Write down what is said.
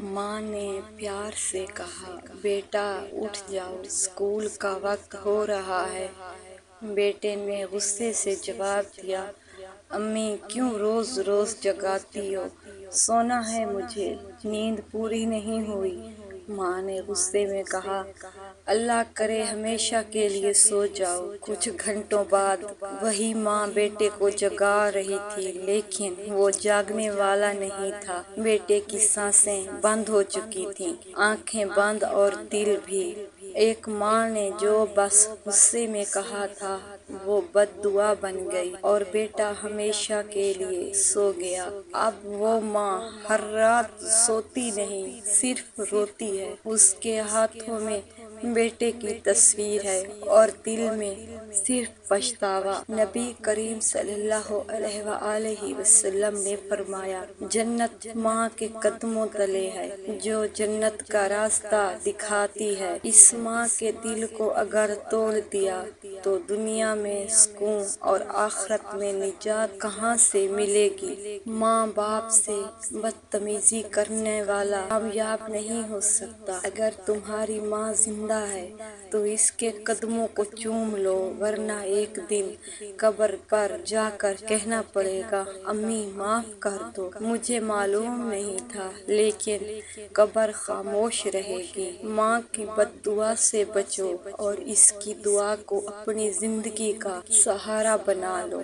ماں نے پیار سے کہا، بیٹا اٹھ جاؤ، اسکول کا وقت ہو رہا ہے۔ بیٹے نے غصے سے جواب دیا، امی کیوں روز روز جگاتی ہو؟ سونا ہے مجھے، نیند پوری نہیں ہوئی۔ ماں نے غصے میں کہا، اللہ کرے ہمیشہ کے لیے سو جاؤ۔ کچھ گھنٹوں بعد وہی ماں بیٹے کو جگا رہی تھی، لیکن وہ جاگنے والا نہیں تھا۔ بیٹے کی سانسیں بند ہو چکی تھیں، آنکھیں بند اور دل بھی۔ ایک ماں نے جو بس غصے میں کہا تھا وہ بد دعا بن گئی اور بیٹا ہمیشہ کے لیے سو گیا۔ اب وہ ماں ہر رات سوتی نہیں، صرف روتی ہے۔ اس کے ہاتھوں میں بیٹے کی تصویر ہے اور دل میں صرف پچھتاوا۔ نبی کریم صلی اللہ علیہ وآلہ وسلم نے فرمایا، جنت ماں کے قدموں تلے ہے جو جنت کا راستہ دکھاتی ہے۔ اس ماں کے دل کو اگر توڑ دیا تو دنیا میں سکون اور آخرت میں نجات کہاں سے ملے گی؟ ماں باپ سے بدتمیزی کرنے والا کامیاب نہیں ہو سکتا۔ اگر تمہاری ماں زندہ ہے تو اس کے قدموں کو چوم لو، ورنہ ایک دن قبر پر جا کر کہنا پڑے گا، امی معاف کر دو، مجھے معلوم نہیں تھا۔ لیکن قبر خاموش رہے گی۔ ماں کی بد دعا سے بچو اور اس کی دعا کو اپنی زندگی کا سہارا بنا لو۔